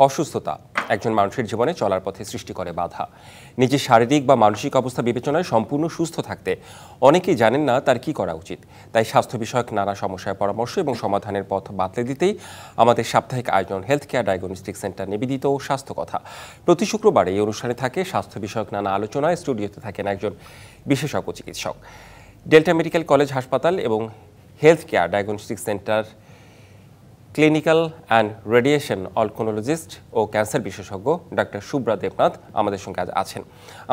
অসুস্থতা একজন মানুষের জীবনে চলার পথে সৃষ্টি করে বাধা। নিজের শারীরিক বা মানসিক অবস্থা বিবেচনায় সম্পূর্ণ সুস্থ থাকতে অনেকেই জানেন না তার কি করা উচিত। তাই স্বাস্থ্য বিষয়ক নানা সমস্যার পরামর্শ এবং সমাধানের পথ বাতলে দিতেই আমাদের সাপ্তাহিক আয়োজন হেলথ কেয়ার ডায়াগনস্টিক সেন্টার নিবেদিত স্বাস্থ্য কথা। প্রতি শুক্রবার এই অনুষ্ঠানে থাকে স্বাস্থ্য বিষয়ক নানা আলোচনায়। স্টুডিওতে থাকেন একজন বিশেষজ্ঞ চিকিৎসক, ডেল্টা মেডিকেল কলেজ হাসপাতাল এবং health care diagnostic centre clinical and radiation oncologist ও ক্যান্সার বিশেষজ্ঞ ডক্টর শুভ্রা দেবনাথ আমাদের সঙ্গে আজ আছেন।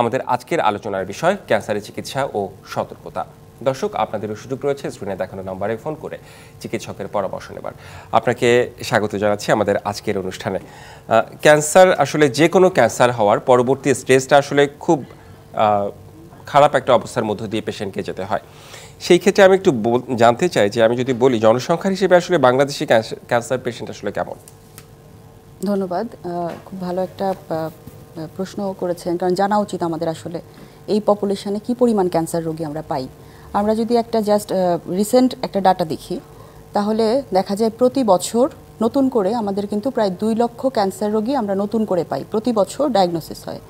আমাদের আজকের আলোচনার বিষয় ক্যান্সারের চিকিৎসা ও সতর্কতা। দর্শক, আপনাদেরও সুযোগ রয়েছে স্ক্রিনে দেখানো নম্বরে ফোন করে চিকিৎসকের পরামর্শ নেবার। আপনাকে স্বাগত জানাচ্ছি আমাদের আজকের অনুষ্ঠানে। ক্যান্সার আসলে যে কোনো ক্যান্সার হওয়ার পরবর্তী স্টেজটা আসলে খুব খারাপ একটা অবস্থার মধ্য দিয়ে পেশেন্টকে যেতে হয়। সেই ক্ষেত্রে আমি একটু জানতে চাই যে আমি যদি বলি জনসংখ্যার হিসেবে আসলে বাংলাদেশি ক্যান্সার পেশেন্ট আসলে কেমন? ধন্যবাদ, খুব ভালো একটা প্রশ্ন করেছেন, কারণ জানা উচিত আমাদের আসলে এই পপুলেশনে কি পরিমাণ ক্যান্সার রোগী আমরা পাই। আমরা যদি একটা জাস্ট রিসেন্ট একটা ডাটা দেখি তাহলে দেখা যায় প্রতি বছর নতুন করে আমাদের কিন্তু প্রায় 2 লক্ষ ক্যান্সার রোগী আমরা নতুন করে পাই, প্রতি বছর ডায়াগনোসিস হয়।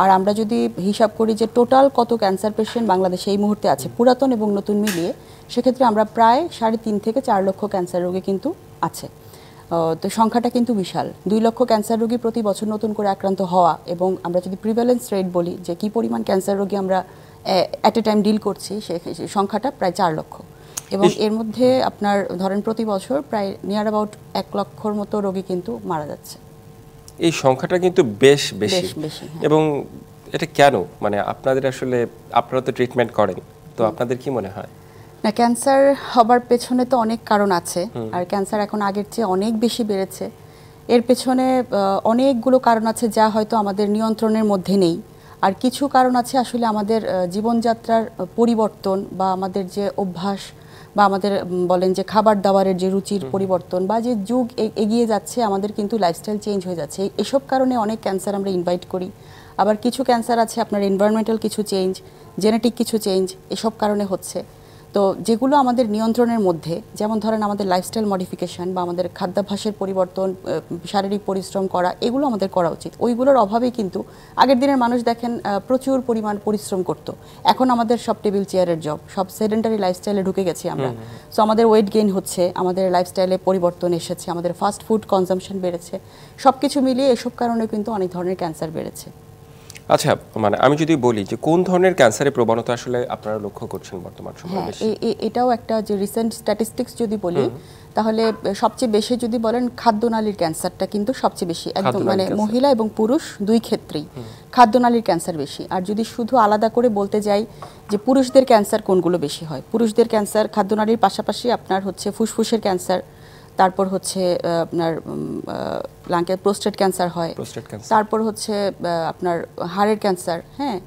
আর আমরা যদি হিসাব করি যে টোটাল কত ক্যান্সার পেশেন্ট বাংলাদেশে এই মুহূর্তে আছে পুরাতন এবং নতুন মিলিয়ে, সেক্ষেত্রে আমরা প্রায় 3.5 থেকে 4 লক্ষ ক্যান্সার রোগী কিন্তু আছে। তো সংখ্যাটা কিন্তু বিশাল। 2 লক্ষ ক্যান্সার রোগী প্রতি বছর নতুন করে আক্রান্ত হওয়া, এবং আমরা যদি প্রিভ্যালেন্স রেট বলি যে কি পরিমাণ ক্যান্সার রোগী আমরা অ্যাট এ টাইম ডিল করছি, সেই সংখ্যাটা প্রায় 4 লক্ষ। এবং এর মধ্যে আপনার ধরেন প্রতি বছর প্রায় নিয়ার অ্যাবাউট 1 লক্ষর মতো রোগী কিন্তু মারা যাচ্ছে। এই সংখ্যাটা কিন্তু বেশ বেশি। হ্যাঁ। এবং এটা কেন, মানে আপনাদের আসলে আপনারা তো ট্রিটমেন্ট করেন, তো আপনাদের কি মনে হয়? না, ক্যান্সার হবার পেছনে তো অনেক কারণ আছে, আর ক্যান্সার এখন আগের চেয়ে অনেক বেশি বেড়েছে। এর পেছনে অনেকগুলো কারণ আছে যা হয়তো আমাদের নিয়ন্ত্রণের মধ্যে নেই। আর কিছু কারণ আছে আসলে আমাদের জীবনযাত্রার পরিবর্তন, বা আমাদের যে অভ্যাস, বা আমাদের বলেন যে খাবার দাবারের যে রুচির পরিবর্তন, বা যে যুগ এগিয়ে যাচ্ছে, আমাদের কিন্তু লাইফস্টাইল চেঞ্জ হয়ে যাচ্ছে। এসব কারণে অনেক ক্যান্সার আমরা ইনভাইট করি। আবার কিছু ক্যান্সার আছে আপনার এনভায়রনমেন্টাল কিছু চেঞ্জ, জেনেটিক কিছু চেঞ্জ, এসব কারণে হচ্ছে। তো যেগুলো আমাদের নিয়ন্ত্রণের মধ্যে, যেমন ধরেন আমাদের লাইফস্টাইল মডিফিকেশন বা আমাদের খাদ্যাভ্যাসের পরিবর্তন, শারীরিক পরিশ্রম করা, এগুলো আমাদের করা উচিত। ওইগুলোর অভাবেই কিন্তু আগের দিনের মানুষ দেখেন প্রচুর পরিমাণ পরিশ্রম করতো। এখন আমাদের সব টেবিল চেয়ারের জব, সব সেডেন্টারি লাইফস্টাইলে ঢুকে গেছি আমরা। সো আমাদের ওয়েট গেইন হচ্ছে, আমাদের লাইফস্টাইলে পরিবর্তন এসেছে, আমাদের ফাস্ট ফুড কনজাম্পশন বেড়েছে। সব কিছু মিলিয়ে এসব কারণে কিন্তু অনেক ধরনের ক্যান্সার বেড়েছে। আচ্ছা, মানে আমি যদি বলি যে কোন ধরনের ক্যান্সারের প্রবণতা আসলে আপনারা লক্ষ্য করছেন বর্তমান সময়ে? এটাও একটা যে রিসেন্ট স্ট্যাটিস্টিক্স যদি বলি, তাহলে সবচেয়ে বেশি যদি বলেন খাদ্যনালীর ক্যান্সারটা কিন্তু সবচেয়ে বেশি, একদম মানে মহিলা এবং পুরুষ দুই ক্ষেত্রেই খাদ্যনালীর ক্যান্সার বেশি। আর যদি শুধু আলাদা করে বলতে যাই যে পুরুষদের ক্যান্সার কোনগুলো বেশি হয়, পুরুষদের ক্যান্সার খাদ্যনালীর পাশাপাশি আপনার হচ্ছে ফুসফুসের ক্যান্সার, তারপর হচ্ছে আপনার লাংয়ের প্রোস্টেট ক্যান্সার হয়, তারপর হচ্ছে আপনার হাড়ের ক্যান্সার, হ্যাঁ,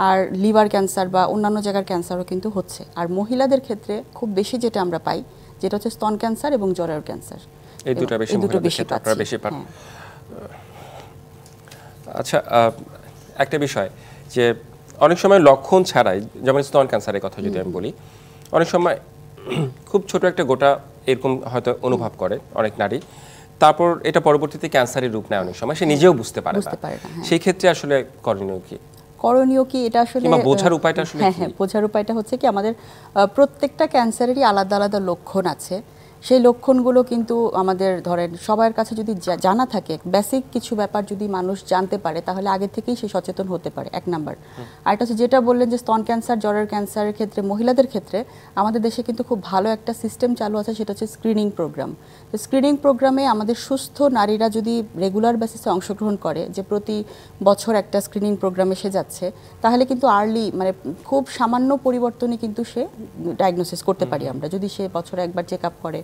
আর লিভার ক্যান্সার বা অন্যান্য জায়গার ক্যান্সারও কিন্তু হচ্ছে। আর মহিলাদের ক্ষেত্রে খুব বেশি যেটা আমরা পাই, যেটা হচ্ছে স্তন ক্যান্সার এবং জরায়ুর ক্যান্সার। এই দুটো বেশি পান। আচ্ছা, একটা বিষয় যে অনেক সময় লক্ষণ ছাড়াই, যেমন স্তন ক্যান্সারের কথা যদি আমি বলি, অনেক সময় খুব ছোট একটা গোটা এরকম হয়তো অনুভব করে অনেক নারী, তারপর এটা পরবর্তীতে ক্যান্সারের রূপ নেয় অনেক সময়, সে নিজেও বুঝতে পারে না। সেই ক্ষেত্রে আসলে করণীয় কি এটা আসলে বোঝার উপায়টা আসলে হ্যাঁ, বোঝার উপায়টা হচ্ছে কি, আমাদের প্রত্যেকটা ক্যান্সারেরই আলাদা আলাদা লক্ষণ আছে। সেই লক্ষণগুলো কিন্তু আমাদের ধরেন সবার কাছে যদি জানা থাকে, বেসিক কিছু ব্যাপার যদি মানুষ জানতে পারে, তাহলে আগে থেকেই সে সচেতন হতে পারে, এক নাম্বার। আর এটা হচ্ছে যেটা বললেন যে স্তন ক্যান্সার, জরায়ুর ক্যান্সারের ক্ষেত্রে মহিলাদের ক্ষেত্রে আমাদের দেশে কিন্তু খুব ভালো একটা সিস্টেম চালু আছে, সেটা হচ্ছে স্ক্রিনিং প্রোগ্রাম। তো স্ক্রিনিং প্রোগ্রামে আমাদের সুস্থ নারীরা যদি রেগুলার বেসিসে অংশগ্রহণ করে, যে প্রতি বছর একটা স্ক্রিনিং প্রোগ্রামে সে যাচ্ছে, তাহলে কিন্তু আর্লি মানে খুব সামান্য পরিবর্তনই কিন্তু সে ডায়াগনোসিস করতে পারি আমরা, যদি সে বছরে একবার চেক আপ করে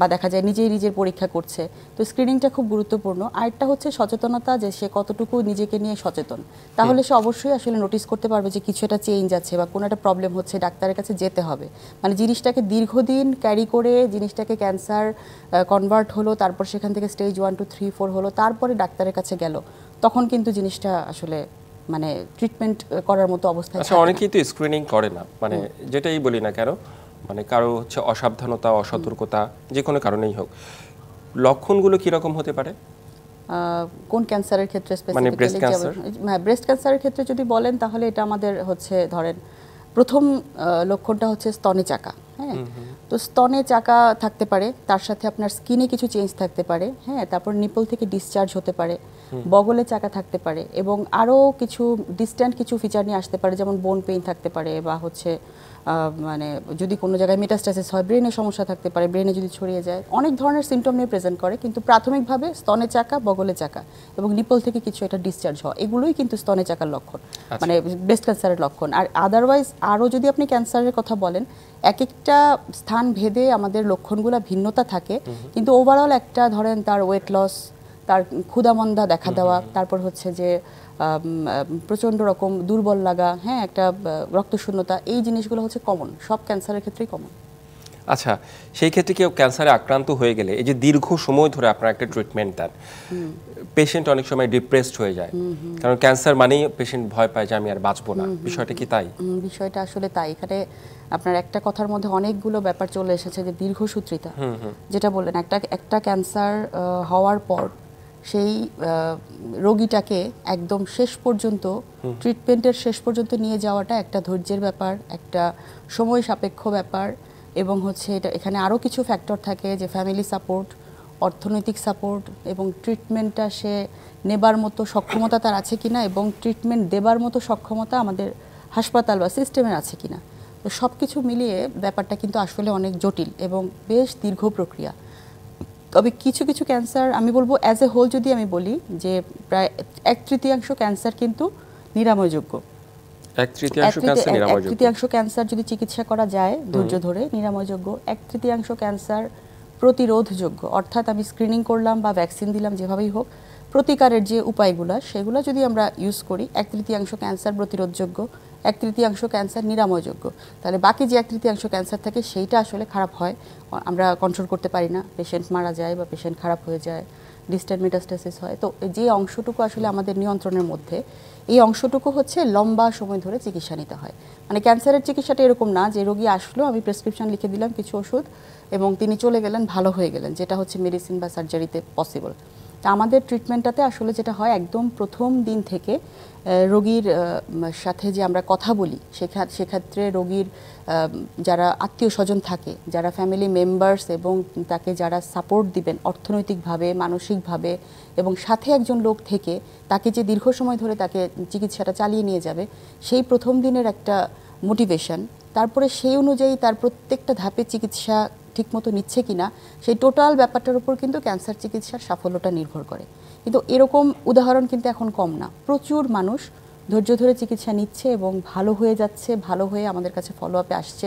বা দেখা যায় নিজের পরীক্ষা করছে। তো স্ক্রিনিংটা খুব গুরুত্বপূর্ণ। আরেকটা হচ্ছে সচেতনতা, যে সে কতটুকু নিজেকে নিয়ে সচেতন, তাহলে সে অবশ্যই আসলে নোটিস করতে পারবে যে কিছু একটা চেঞ্জ আছে বা কোনো একটা প্রবলেম হচ্ছে, ডাক্তারের কাছে যেতে হবে। মানে জিনিসটাকে দীর্ঘদিন ক্যারি করে জিনিসটাকে ক্যান্সার কনভার্ট হলো, তারপর সেখান থেকে স্টেজ 1, 2, 3, 4 হলো, তারপরে ডাক্তারের কাছে গেল, তখন কিন্তু জিনিসটা আসলে মানে ট্রিটমেন্ট করার মতো অবস্থায়। আচ্ছা, অনেকেই তো স্ক্রিনিং করে না, মানে যেটাই বলি না কেন, মানে কারো হচ্ছে অসাবধানতা, অসতর্কতা, যে কোনো কারণেই হোক, লক্ষণগুলো কীরকম হতে পারে? কোন ক্যান্সারের ক্ষেত্রে মানে breast স্পেসিফিক্যালি cancer? হ্যাঁ, ব্রেস্ট ক্যান্সারের ক্ষেত্রে যদি বলেন তাহলে এটা আমাদের হচ্ছে ধরেন প্রথম লক্ষণটা হচ্ছে স্তনে চাকা। হ্যাঁ, তো স্তনে চাকা থাকতে পারে, তার সাথে আপনার স্কিনে কিছু চেঞ্জ থাকতে পারে। হ্যাঁ, তারপর নিপল থেকে ডিসচার্জ হতে পারে, বগলে চাকা থাকতে পারে এবং আরও কিছু ডিস্ট্যান্ট কিছু ফিচার নিয়ে আসতে পারে, যেমন বোন পেইন থাকতে পারে বা হচ্ছে মানে যদি কোনো জায়গায় মেটাস্টাসিস হয়, ব্রেনে সমস্যা থাকতে পারে, ব্রেনে যদি ছড়িয়ে যায়, অনেক ধরনের সিমটম নিয়ে প্রেজেন্ট করে। কিন্তু প্রাথমিকভাবে স্তনে চাকা, বগলে চাকা এবং নিপল থেকে কিছু একটা ডিসচার্জ হওয়া, এগুলোই কিন্তু স্তনে চাকার লক্ষণ, মানে ব্রেস্ট ক্যান্সারের লক্ষণ। আর আদারওয়াইজ আরও যদি আপনি ক্যান্সারের কথা বলেন, এক একটা স্থান ভেদে আমাদের লক্ষণগুলো ভিন্নতা থাকে, কিন্তু ওভারঅল একটা ধরেন তার ওয়েট লস, তার ক্ষুধামন্দা দেখা দেওয়া, তারপর হচ্ছে যে প্রচণ্ড রকম দুর্বল লাগা, হ্যাঁ, একটা রক্তশূন্যতা, এই জিনিসগুলো হচ্ছে কমন, সব ক্যান্সারের ক্ষেত্রেই কমন। আচ্ছা, সেই ক্ষেত্রে কেউ ক্যান্সারে আক্রান্ত হয়ে গেলে এই যে দীর্ঘ সময় ধরে আপনারা একটা ট্রিটমেন্ট দেন, পেশেন্ট অনেক সময় ডিপ্রেসড হয়ে যায়, কারণ ক্যান্সার মানেই পেশেন্ট ভয় পায় যে আমি আর বাঁচবো না। বিষয়টা কি তাই? বিষয়টা আসলে তাই। এখানে আপনার একটা কথার মধ্যে অনেকগুলো ব্যাপার চলে এসেছে, যে দীর্ঘসূত্রিতা, যেটা বললেন, একটা ক্যান্সার হওয়ার পর সেই রোগীটাকে একদম শেষ পর্যন্ত, ট্রিটমেন্টের শেষ পর্যন্ত নিয়ে যাওয়াটা একটা ধৈর্যের ব্যাপার, একটা সময় সাপেক্ষ ব্যাপার, এবং হচ্ছে এটা এখানে আরও কিছু ফ্যাক্টর থাকে, যে ফ্যামিলি সাপোর্ট, অর্থনৈতিক সাপোর্ট, এবং ট্রিটমেন্টটা সে নেবার মতো সক্ষমতা তার আছে কিনা, এবং ট্রিটমেন্ট দেবার মতো সক্ষমতা আমাদের হাসপাতাল বা সিস্টেমের আছে কিনা। তো সব কিছু মিলিয়ে ব্যাপারটা কিন্তু আসলে অনেক জটিল এবং বেশ দীর্ঘ প্রক্রিয়া। তবে কিছু কিছু ক্যান্সার, আমি বলবো অ্যাজ এ হোল যদি আমি বলি, যে প্রায় 1/3 ক্যান্সার কিন্তু নিরাময়যোগ্য। 1/3 ক্যান্সার যদি চিকিৎসা করা যায় ধৈর্য ধরে, নিরাময়যোগ্য। 1/3 ক্যান্সার প্রতিরোধযোগ্য, অর্থাৎ আমি স্ক্রিনিং করলাম বা ভ্যাকসিন দিলাম, যেভাবেই হোক, প্রতিকারের যে উপায়গুলো সেগুলো যদি আমরা ইউজ করি, 1/3 ক্যান্সার প্রতিরোধযোগ্য, 1/3 ক্যান্সার নিরাময়যোগ্য। তাহলে বাকি যে 1/3 ক্যান্সার থাকে সেইটা আসলে খারাপ হয়, আমরা কন্ট্রোল করতে পারি না, পেশেন্ট মারা যায় বা পেশেন্ট খারাপ হয়ে যায়, ডিস্ট্যান্ট মেটাস্টাসিস হয়। তো যে অংশটুকু আসলে আমাদের নিয়ন্ত্রণের মধ্যে, এই অংশটুকু হচ্ছে লম্বা সময় ধরে চিকিৎসা নিতে হয়। মানে ক্যান্সারের চিকিৎসাটা এরকম না যে রোগী আসলো, আমি প্রেসক্রিপশন লিখে দিলাম কিছু ওষুধ এবং তিনি চলে গেলেন, ভালো হয়ে গেলেন, যেটা হচ্ছে মেডিসিন বা সার্জারিতে পসিবল। তা আমাদের ট্রিটমেন্টটাতে আসলে যেটা হয়, একদম প্রথম দিন থেকে রোগীর সাথে যে আমরা কথা বলি, সেক্ষেত্রে রোগীর যারা আত্মীয় স্বজন থাকে, যারা ফ্যামিলি মেম্বার্স, এবং তাকে যারা সাপোর্ট দিবেন অর্থনৈতিকভাবে, মানসিকভাবে, এবং সাথে একজন লোক থেকে তাকে যে দীর্ঘ সময় ধরে তাকে চিকিৎসাটা চালিয়ে নিয়ে যাবে, সেই প্রথম দিনের একটা মোটিভেশন, তারপরে সেই অনুযায়ী তার প্রত্যেকটা ধাপে চিকিৎসা ঠিকমতো নিচ্ছে কিনা, সেই টোটাল ব্যাপারটার উপর কিন্তু ক্যান্সার চিকিৎসার সাফল্যটা নির্ভর করে। কিন্তু এরকম উদাহরণ কিন্তু এখন কম না, প্রচুর মানুষ ধৈর্য ধরে চিকিৎসা নিচ্ছে এবং ভালো হয়ে যাচ্ছে, ভালো হয়ে আমাদের কাছে ফলো আপে আসছে,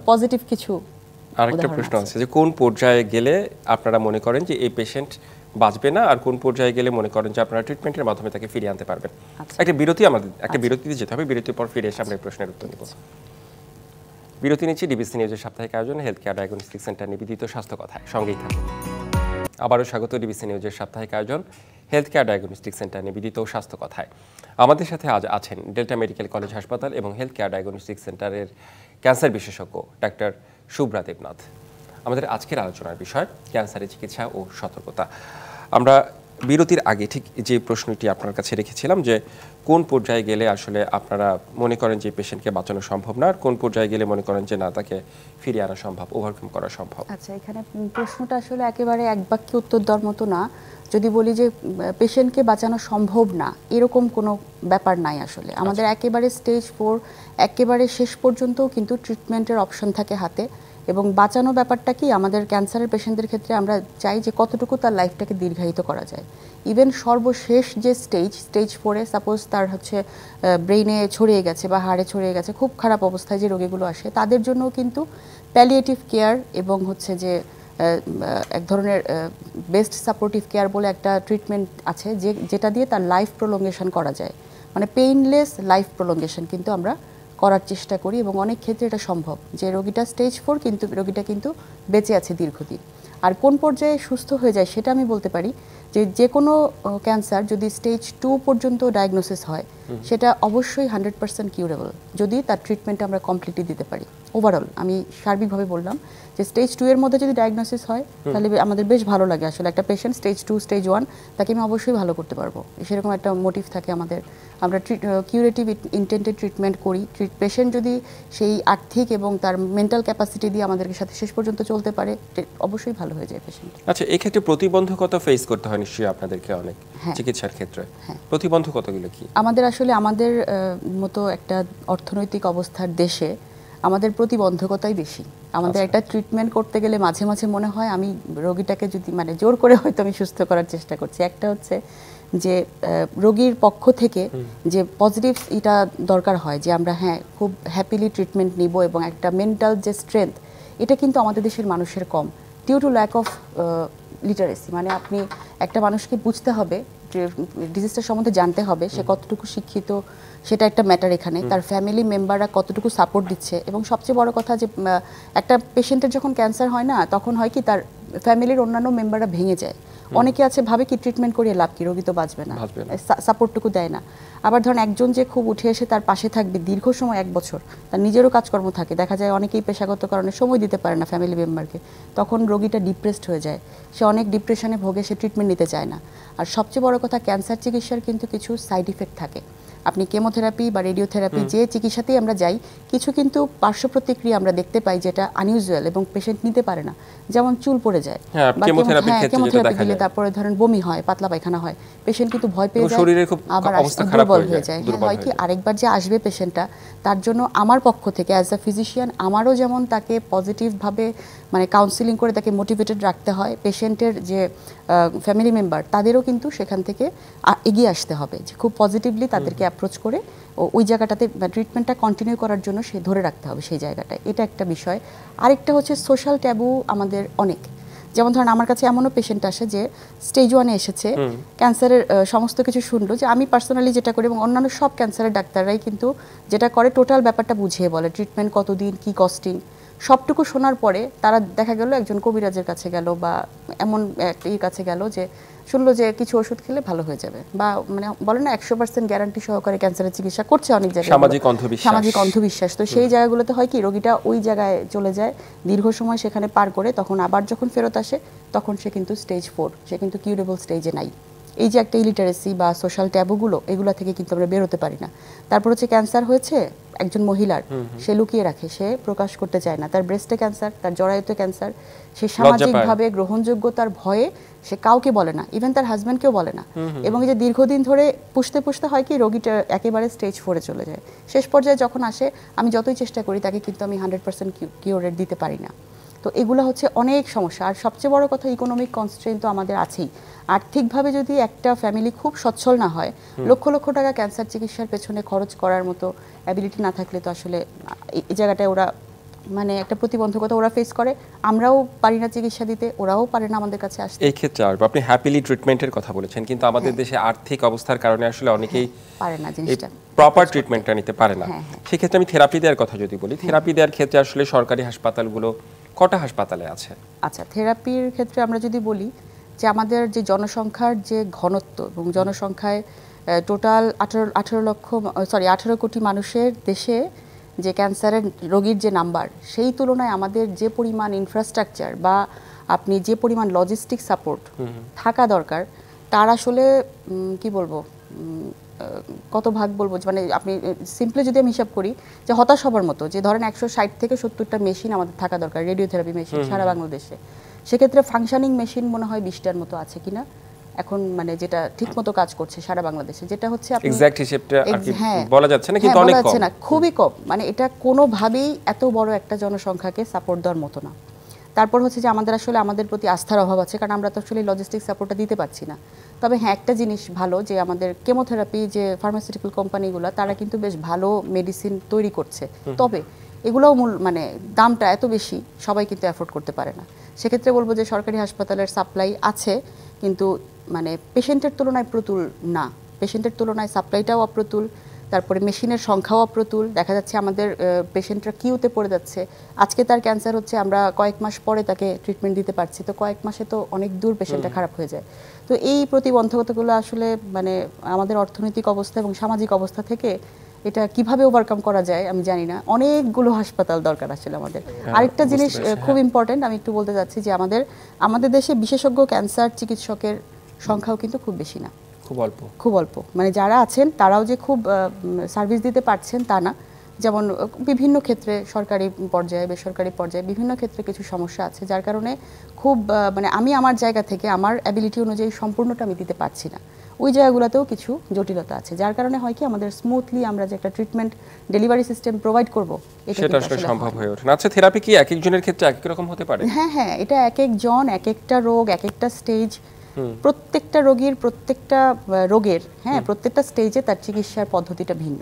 পজিটিভ কিছু। আরেকটা প্রশ্ন আছে, যে কোন পর্যায়ে গেলে আপনারা মনে করেন যে এই পেশেন্ট বাঁচবে না, আর কোন পর্যায়ে গেলে মনে করেন যে আপনারা ট্রিটমেন্টের মাধ্যমে তাকে ফিরিয়ে আনতে পারবেন? একটা বিরতি, আমাদের একটা বিরতিতে যেতে হবে, বিরতির পর ফিরে এসে আমরা এই প্রশ্নের উত্তর দেব। বিরতি নিচ্ছি ডিবিসি নিউজের সাপ্তাহিক আয়োজন হেলথ কেয়ার ডায়াগনস্টিক সেন্টার নিবেদিত স্বাস্থ্য কথায়, সঙ্গেই থাকুন। আবারও স্বাগত ডিবিসি নিউজের সাপ্তাহিক আয়োজন হেলথ কেয়ার ডায়াগনস্টিক সেন্টার নিবেদিত স্বাস্থ্য কথায়। আমাদের সাথে আজ আছেন ডেল্টা মেডিকেল কলেজ হাসপাতাল এবং হেলথ কেয়ার ডায়াগনস্টিক সেন্টারের ক্যান্সার বিশেষজ্ঞ ডাক্তার শুভ্রা দেবনাথ। আমাদের আজকের আলোচনার বিষয় ক্যান্সারের চিকিৎসা ও সতর্কতা। আমরা বিরতির আগে ঠিক যে প্রশ্নটি আপনার কাছে রেখেছিলাম, যে কোন পর্যায়ে গেলে আসলে আপনারা মনে করেন যে পেশেন্টকে বাঁচানো সম্ভব না, আর কোন পর্যায়ে গেলে মনে করেন যে না, তাকে ফিরিয়ে আনা সম্ভব, ওভারকাম করা সম্ভব? আচ্ছা, এখানে প্রশ্নটা আসলে একেবারে এক বাক্যে উত্তর দেওয়ার মতো না। যদি বলি যে পেশেন্টকে বাঁচানো সম্ভব না, এরকম কোনো ব্যাপার নাই আসলে। আমাদের একেবারে স্টেজ 4, একেবারে শেষ পর্যন্ত কিন্তু ট্রিটমেন্টের অপশন থাকে হাতে। এবং বাঁচানো ব্যাপারটা কি, আমাদের ক্যান্সারের পেশেন্টদের ক্ষেত্রে আমরা চাই যে কতটুকু তার লাইফটাকে দীর্ঘায়িত করা যায়। ইভেন সর্বশেষ যে স্টেজ 4-এ সাপোজ তার হচ্ছে ব্রেইনে ছড়িয়ে গেছে বা হাড়ে ছড়িয়ে গেছে, খুব খারাপ অবস্থায় যে রোগীগুলো আসে, তাদের জন্য কিন্তু প্যালিয়েটিভ কেয়ার এবং হচ্ছে যে এক ধরনের বেস্ট সাপোর্টিভ কেয়ার বলে একটা ট্রিটমেন্ট আছে, যেটা দিয়ে তার লাইফ প্রলঙ্গেশন করা যায়। মানে পেইনলেস লাইফ প্রলঙ্গেশন কিন্তু আমরা করার চেষ্টা করি, এবং অনেক ক্ষেত্রে এটা সম্ভব, যে রোগীটা স্টেজ 4 কিন্তু রোগীটা কিন্তু বেঁচে আছে দীর্ঘদিন। আর কোন পর্যায়ে সুস্থ হয়ে যায় সেটা আমি বলতে পারি, যে কোনো ক্যান্সার যদি স্টেজ 2 পর্যন্ত ডায়াগনোসিস হয়, সেটা অবশ্যই 100% কিউরেবল যদি তার ট্রিটমেন্ট আমরা কমপ্লিটলি দিতে পারি। ওভারঅল আমি সার্বিকভাবে বললাম যে স্টেজ 2 এর মধ্যে যদি ডায়াগনোসিস হয় তাহলে আমাদের বেশ ভালো লাগে আসলে একটা পেশেন্ট স্টেজ 2 স্টেজ 1 তাকে আমি অবশ্যই ভালো করতে পারবো, সেরকম একটা মোটিভ থাকে আমাদের। আমরা কিউরেটিভ ইন্টেন্টেড ট্রিটমেন্ট করি। পেশেন্ট যদি সেই আর্থিক এবং তার মেন্টাল ক্যাপাসিটি দিয়ে আমাদের সাথে শেষ পর্যন্ত চলতে পারে অবশ্যই ভালো হয়ে যায় পেশেন্ট। আচ্ছা, এই ক্ষেত্রে প্রতিবন্ধকতা ফেস করতে হয় নিশ্চয়ই আপনাদেরকে অনেক চিকিৎসার ক্ষেত্রে। প্রতিবন্ধকতাগুলো কি? আমাদের আসলে আমাদের মতো একটা অর্থনৈতিক অবস্থার দেশে আমাদের প্রতিবন্ধকতাই বেশি। আমাদের একটা ট্রিটমেন্ট করতে গেলে মাঝে মাঝে মনে হয় আমি রোগীটাকে যদি মানে জোর করে হয়তো আমি সুস্থ করার চেষ্টা করছি। একটা হচ্ছে যে রোগীর পক্ষ থেকে যে পজিটিভ এটা দরকার হয় যে আমরা খুব হ্যাপিলি ট্রিটমেন্ট নিব এবং একটা মেন্টাল যে স্ট্রেংথ এটা কিন্তু আমাদের দেশের মানুষের কম due to lack of literacy. মানে আপনি একটা মানুষকে বুঝতে হবে যে ডিজিজটার সম্বন্ধে জানতে হবে সে কতটুকু শিক্ষিত, সেটা একটা ম্যাটার এখানে। তার ফ্যামিলি মেম্বাররা কতটুকু সাপোর্ট দিচ্ছে এবং সবচেয়ে বড় কথা যে একটা পেশেন্টের যখন ক্যান্সার হয় না তখন হয় কি তার ফ্যামিলির অন্যান্য মেম্বাররা ভেঙে যায়। অনেকে আছে ভাবে কি ট্রিটমেন্ট করিয়ে লাভ কি, রোগী তো বাঁচবে না, সাপোর্টটুকু দেয় না। আবার ধরেন একজন যে খুব উঠে এসে তার পাশে থাকবে দীর্ঘ সময় 1 বছর, তার নিজেরও কাজকর্ম থাকে, দেখা যায় অনেকেই পেশাগত কারণে সময় দিতে পারে না ফ্যামিলি মেম্বারকে, তখন রোগীটা ডিপ্রেসড হয়ে যায়, সে অনেক ডিপ্রেশনে ভোগে, সে ট্রিটমেন্ট নিতে চায় না। আর সবচেয়ে বড় কথা ক্যান্সার চিকিৎসার কিন্তু কিছু সাইড ইফেক্ট থাকে। আপনি কেমোথেরাপি বা রেডিওথেরাপি যে চিকিৎসাতেই আমরা যাই কিছু কিন্তু পার্শ্ব প্রতিক্রিয়া আমরা দেখতে পাই যেটা আনইউজুয়াল এবং পেশেন্ট নিতে পারে না। যেমন চুল পড়ে যায়, কেমোথেরাপি দিলে তারপরে ধরেন বমি হয়, পাতলা পায়খানা হয়, পেশেন্ট কিন্তু ভয় পেয়ে যায়, আবার দুর্বল হয়ে যায়। হয় কি আরেকবার যে আসবে পেশেন্টটা, তার জন্য আমার পক্ষ থেকে অ্যাজ আ ফিজিশিয়ান আমারও যেমন তাকে পজিটিভভাবে মানে কাউন্সিলিং করে তাকে মোটিভেটেড রাখতে হয়, পেশেন্টের যে ফ্যামিলি মেম্বার তাদেরও কিন্তু সেখান থেকে এগিয়ে আসতে হবে যে খুব পজিটিভলি তাদেরকে অ্যাপ্রোচ করে ওই জায়গাটাতে ট্রিটমেন্টটা কন্টিনিউ করার জন্য সে ধরে রাখতে হবে সেই জায়গাটায়। এটা একটা বিষয়। আরেকটা হচ্ছে সোশ্যাল ট্যাবু আমাদের অনেক। যেমন ধরেন আমার কাছে এমনও পেশেন্ট আসে যে স্টেজ 1-এ এসেছে, ক্যান্সারের সমস্ত কিছু শুনলো, যে আমি পার্সোনালি যেটা করি এবং অন্যান্য সব ক্যান্সারের ডাক্তাররাই কিন্তু যেটা করে টোটাল ব্যাপারটা বুঝিয়ে বলে, ট্রিটমেন্ট কতদিন, কি কস্টিং, সবটুকু শোনার পরে তারা দেখা গেল একজন কবিরাজের কাছে গেল বা এমন একটা কাছে গেল যে শুনলো যে কিছু ওষুধ খেলে ভালো হয়ে যাবে, বা মানে বলে না 100% গ্যারান্টি সহকারে ক্যান্সারের চিকিৎসা করছে অনেক জায়গায়, সামাজিক অন্ধবিশ্বাস। তো সেই জায়গাগুলোতে হয় কি রোগীটা ওই জায়গায় চলে যায়, দীর্ঘ সময় সেখানে পার করে, তখন আবার যখন ফেরত আসে তখন সে কিন্তু স্টেজ 4, সে কিন্তু কিউরেবল স্টেজে নাই। এই যে একটা ইলিটারেসি বা সোশ্যাল ট্যাবুগুলো, এগুলো থেকে কিন্তু আমরা বেরোতে পারি না। তারপর হচ্ছে ক্যান্সার হয়েছে একজন মহিলার, সে লুকিয়ে রাখে, সে প্রকাশ করতে চায় না, তার ব্রেস্টে ক্যান্সার, তার জরায়ুতে ক্যান্সার, সে সামাজিকভাবে গ্রহণযোগ্যতার ভয়ে সে কাউকে বলে না, ইভেন তার হাজব্যান্ডকেও বলে না। এবং এই যে দীর্ঘদিন ধরে পুষতে পুষতে হয় কি রোগীটা একেবারে স্টেজ 4-এ চলে যায়। শেষ পর্যায়ে যখন আসে আমি যতই চেষ্টা করি তাকে কিন্তু আমি 100% কিওর রেট দিতে পারি না। তো এগুলো হচ্ছে অনেক সমস্যা। আর সবচেয়ে বড় কথা ইকোনমিক কনস্ট্রেইন তো আমাদের আছেই। আর্থিকভাবে যদি একটা ফ্যামিলি খুব সচ্ছল না হয়, লক্ষ লক্ষ টাকা ক্যান্সার চিকিৎসার পেছনে খরচ করার মতো অ্যাবিলিটি না থাকলে তো আসলে এই জায়গাটায় ওরা মানে একটা প্রতিবন্ধকতা ওরা ফেস করে, আমরাও পারি না চিকিৎসা দিতে, ওরাও পারে না আমাদের কাছে আসতে। এই ক্ষেত্রে আপনি হ্যাপিলি ট্রিটমেন্টের কথা বলেছেন, কিন্তু আমাদের দেশে আর্থিক অবস্থার কারণে আসলে অনেকেই পারে না জিনিসটা, প্রপার ট্রিটমেন্টটা নিতে পারে না। সেক্ষেত্রে আমি থেরাপি দেওয়ার কথা যদি বলি, থেরাপি দেওয়ার ক্ষেত্রে আসলে সরকারি হাসপাতালগুলো কটা হাসপাতালে আছে? আচ্ছা, থেরাপির ক্ষেত্রে আমরা যদি বলি যে আমাদের যে জনসংখ্যার যে ঘনত্ব এবং জনসংখ্যায় টোটাল 18 কোটি মানুষের দেশে যে ক্যান্সারের রোগীর যে নাম্বার, সেই তুলনায় আমাদের যে পরিমাণ ইনফ্রাস্ট্রাকচার বা আপনি যে পরিমাণ লজিস্টিক সাপোর্ট থাকা দরকার, তার আসলে কি বলবো, কত ভাগ বলবো, মানে আপনি সিম্পলি যদি আমি হিসাব করি যে হতাশ হবার মতো, যে ধরেন 160 থেকে 70টা মেশিন আমাদের থাকা দরকার, রেডিওথেরাপি মেশিন সারা বাংলাদেশে। সেক্ষেত্রে ফাংশনিং মেশিন মনে হয় 20টার মতো আছে কিনা এখন, মানে যেটা ঠিক মতো কাজ করছে সারা বাংলাদেশে, যেটা হচ্ছে আপনি এক্সাক্ট হিসাবটা আর কি বলা যাচ্ছে না, কিন্তু অনেক কম, খুবই কম। মানে এটা কোনোভাবেই এত বড় একটা জনসংখ্যাকে সাপোর্ট দেওয়ার মতো না। তারপর হচ্ছে যে আমাদের আসলে আমাদের প্রতি আস্থার অভাব আছে, কারণ আমরা তো আসলে লজিস্টিক সাপোর্টটা দিতে পারছি না। তবে হ্যাঁ, একটা জিনিস ভালো যে আমাদের কেমোথেরাপি যে ফার্মাসিউটিক্যাল কোম্পানিগুলো, তারা কিন্তু বেশ ভালো মেডিসিন তৈরি করছে। তবে এগুলোও মানে দামটা এত বেশি, সবাই কিন্তু অ্যাফোর্ড করতে পারে না। সেক্ষেত্রে বলবো যে সরকারি হাসপাতালের সাপ্লাই আছে, কিন্তু মানে পেশেন্টের তুলনায় প্রতুল না, পেশেন্টের তুলনায় সাপ্লাইটাও অপ্রতুল, তারপরে মেশিনের সংখ্যাও অপ্রতুল, দেখা যাচ্ছে আমাদের পেশেন্টরা কিউতে পড়ে যাচ্ছে, আজকে তার ক্যান্সার হচ্ছে, আমরা কয়েক মাস পরে তাকে ট্রিটমেন্ট দিতে পারছি, তো কয়েক মাসে তো অনেক দূর পেশেন্টটা খারাপ হয়ে যায়। তো এই প্রতিবন্ধকতাগুলো আসলে মানে আমাদের অর্থনৈতিক অবস্থা এবং সামাজিক অবস্থা থেকে এটা কিভাবে ওভারকাম করা যায় আমি জানি না। অনেকগুলো হাসপাতাল দরকার আসলে আমাদের। আরেকটা জিনিস খুব ইম্পর্টেন্ট আমি একটু বলতে চাচ্ছি যে আমাদের দেশে বিশেষজ্ঞ ক্যান্সার চিকিৎসকের সংখ্যাও কিন্তু খুব বেশি না, খুব অল্প। মানে যারা আছেন তারাও যে খুব সার্ভিস দিতে পারছেন তা না। যেমন বিভিন্ন ক্ষেত্রে সরকারি পর্যায়ে বেসরকারি পর্যায়ে বিভিন্ন ক্ষেত্রে কিছু সমস্যা আছে, যার কারণে খুব মানে আমি আমার জায়গা থেকে আমার অ্যাবিলিটি অনুযায়ী সম্পূর্ণটা আমি দিতে পারছি না। ওই জায়গাগুলোতেও কিছু জটিলতা আছে, যার কারণে হয় কি আমাদের স্মুথলি আমরা যে একটা ট্রিটমেন্ট ডেলিভারি সিস্টেম প্রোভাইড করব সেটা আসলে সম্ভব হয়ে ওঠে না। আচ্ছা, থেরাপি কি এক একজনের ক্ষেত্রে এক এক রকম হতে পারে? হ্যাঁ, এটা এক একজন এক একটা রোগ এক একটা স্টেজ, প্রত্যেকটা রোগীর প্রত্যেকটা রোগের প্রত্যেকটা স্টেজে তার চিকিৎসার পদ্ধতিটা ভিন্ন।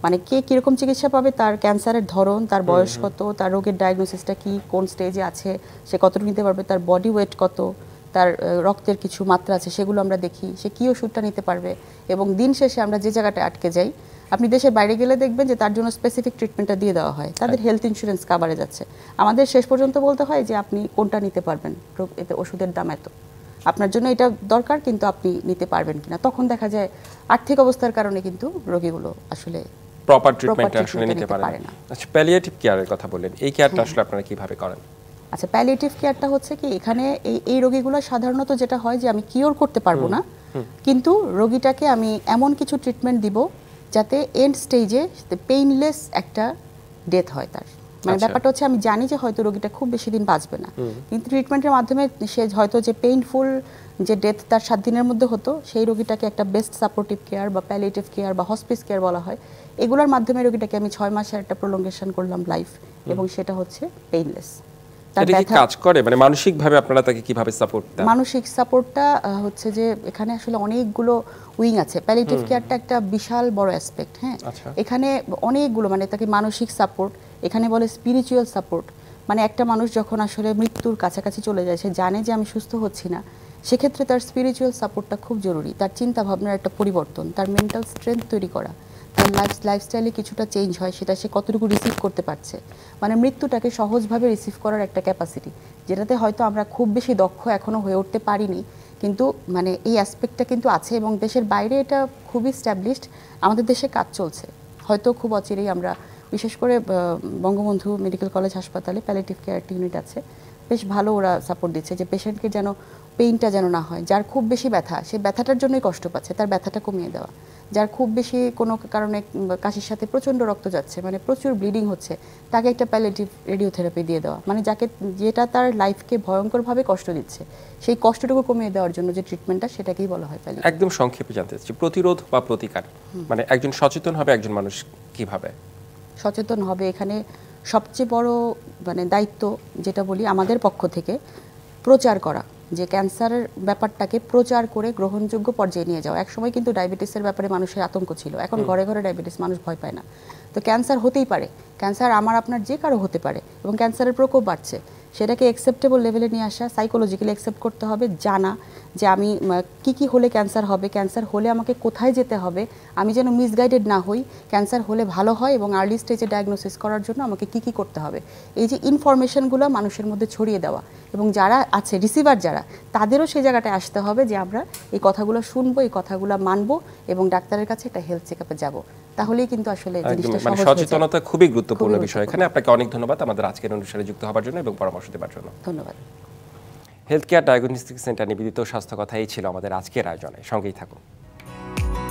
মানে কে কীরকম চিকিৎসা পাবে, তার ক্যান্সারের ধরন, তার বয়স কত, তার রোগের ডায়াগনোসিসটা কি, কোন স্টেজে আছে, সে কতটুকু নিতে পারবে, তার বডি ওয়েট কত, তার রক্তের কিছু মাত্রা আছে সেগুলো আমরা দেখি, সে কী ওষুধটা নিতে পারবে। এবং দিন শেষে আমরা যে জায়গাটা আটকে যাই, আপনি দেশের বাইরে গেলে দেখবেন যে তার জন্য স্পেসিফিক ট্রিটমেন্টটা দিয়ে দেওয়া হয়, তাদের হেলথ ইন্স্যুরেন্স কাভারে যাচ্ছে। আমাদের শেষ পর্যন্ত বলতে হয় যে আপনি কোনটা নিতে পারবেন, এতে ওষুধের দাম এত, আপনার জন্য এটা দরকার কিন্তু আপনি নিতে পারবেন কিনা। তখন দেখা যায় আর্থিক অবস্থার কারণে কিন্তু রোগীগুলো আসলে প্রপার ট্রিটমেন্টটা আসলে নিতে পারে না। আচ্ছা, প্যালিয়েটিভ কেয়ারের কথা বললেন, এই কেয়ারটা আসলে আপনারা কিভাবে করেন? আচ্ছা, প্যালিয়েটিভ কেয়ারটা হচ্ছে কি, এখানে এই রোগীগুলো সাধারণত যেটা হয় যে আমি কিওর করতে পারবো না, কিন্তু রোগীটাকে আমি এমন কিছু ট্রিটমেন্ট দিব যাতে এন্ড স্টেজে পেইনলেস একটা ডেথ হয় তার। মানে ব্যাপারটা হচ্ছে আমি জানি যে হয়তো রোগীটা খুব বেশি দিন বাঁচবে না, কিন্তু ট্রিটমেন্টের মাধ্যমে সে হয়তো যে পেইনফুল যে ডেথ তার 7 দিনের মধ্যে হতো, সেই রোগীটাকে একটা বেস্ট সাপোর্টিভ কেয়ার বা প্যালিয়েটিভ কেয়ার বা হসপিস কেয়ার বলা হয়, এগুলোর মাধ্যমে রোগীটাকে আমি 6 মাসের একটা প্রলঙ্গেশন করলাম লাইফ, এবং সেটা হচ্ছে পেইনলেস। এটা কি কাজ করে? মানে মানসিকভাবে আপনারা তাকে কিভাবে সাপোর্ট দেন? মানসিক সাপোর্টটা হচ্ছে যে এখানে আসলে অনেকগুলো উইং আছে। প্যালিয়েটিভ কেয়ারটা একটা বিশাল বড় অ্যাসপেক্ট। এখানে অনেকগুলো, মানে তাকে মানসিক সাপোর্ট, এখানে বলে স্পিরিচুয়াল সাপোর্ট। মানে একটা মানুষ যখন আসলে মৃত্যুর কাছাকাছি চলে যায়, সে জানে যে আমি সুস্থ হচ্ছি না, সেক্ষেত্রে তার স্পিরিচুয়াল সাপোর্টটা খুব জরুরি। তার চিন্তা ভাবনার একটা পরিবর্তন, তার মেন্টাল স্ট্রেংথ তৈরি করা, তার লাইফস্টাইলে কিছুটা চেঞ্জ হয়, সেটা সে কতটুকু রিসিভ করতে পারছে। মানে মৃত্যুটাকে সহজভাবে রিসিভ করার একটা ক্যাপাসিটি, যেটাতে হয়তো আমরা খুব বেশি দক্ষ এখনও হয়ে উঠতে পারিনি, কিন্তু মানে এই অ্যাসপেক্টটা কিন্তু আছে, এবং দেশের বাইরে এটা খুবই স্ট্যাবলিশড। আমাদের দেশে কাজ চলছে, হয়তো খুব অচিরেই আমরা, বিশেষ করে বঙ্গবন্ধু মেডিকেল কলেজ হাসপাতালে প্যালিয়েটিভ কেয়ার ইউনিট আছে, বেশ ভালো ওরা সাপোর্ট দিচ্ছে যে পেশেন্টকে যেন পেইনটা যেন না হয়। যার খুব বেশি ব্যথা, সে ব্যথাটার জন্যই কষ্ট পাচ্ছে, তার ব্যথাটা কমিয়ে দেওয়া। যার খুব বেশি কোনো কারণে কাশির সাথে প্রচণ্ড রক্ত যাচ্ছে, মানে প্রচুর ব্লিডিং হচ্ছে, তাকে একটা প্যালিয়েটিভ রেডিওথেরাপি দিয়ে দেওয়া। মানে যেটা তার লাইফকে ভয়ঙ্করভাবে কষ্ট দিচ্ছে, সেই কষ্টটুকু কমিয়ে দেওয়ার জন্য যে ট্রিটমেন্টটা, সেটাকেই বলা হয় প্যালিয়েটিভ। একদম সংক্ষেপে জানতে চাচ্ছি, প্রতিরোধ বা প্রতিকার, মানে একজন সচেতন হবে একজন মানুষ কিভাবে সচেতন হবে? এখানে সবচেয়ে বড় মানে দায়িত্ব যেটা বলি আমাদের পক্ষ থেকে, প্রচার করা, যে ক্যান্সারের ব্যাপারটাকে প্রচার করে গ্রহণযোগ্য পর্যায়ে নিয়ে যাওয়া। একসময় কিন্তু ডায়াবেটিসের ব্যাপারে মানুষের আতঙ্ক ছিল, এখন ঘরে ঘরে ডায়াবেটিস, মানুষ ভয় পায় না। তো ক্যান্সার হতেই পারে, ক্যান্সার আমার আপনার যে কারো হতে পারে, এবং ক্যান্সারের প্রকোপ বাড়ছে, সেটাকে অ্যাকসেপ্টেবল লেভেলে নিয়ে আসা, সাইকোলজিক্যালি অ্যাকসেপ্ট করতে হবে, জানা যে আমি কি হলে ক্যান্সার হবে, ক্যান্সার হলে আমাকে কোথায় যেতে হবে, আমি যেন মিসগাইডেড না হই, ক্যান্সার হলে ভালো হয় এবং আর্লি স্টেজে ডায়াগনোসিস করার জন্য আমাকে কি করতে হবে, এই যে ইনফরমেশনগুলো মানুষের মধ্যে ছড়িয়ে দেওয়া, এবং যারা আছে রিসিভার যারা, তাদেরও সেই জায়গাটায় আসতে হবে যে আমরা এই কথাগুলো শুনবো, এই কথাগুলো মানবো, এবং ডাক্তারের কাছে একটা হেলথ চেকআপে যাব। তাহলেই কিন্তু আসলে জিনিসটা সহজ হয়ে যায়। সচেতনতা খুবই গুরুত্বপূর্ণ বিষয় এখানে। আপনাকে অনেক ধন্যবাদ আমাদের আজকের অনুষ্ঠানে যুক্ত হওয়ার জন্য এবং পরামর্শ দেওয়ার জন্য। ধন্যবাদ। হেলথ কেয়ার ডায়াগনস্টিক সেন্টার নিবেদিত স্বাস্থ্য কথা এই ছিল আমাদের আজকের আয়োজনে। সঙ্গেই থাকুন।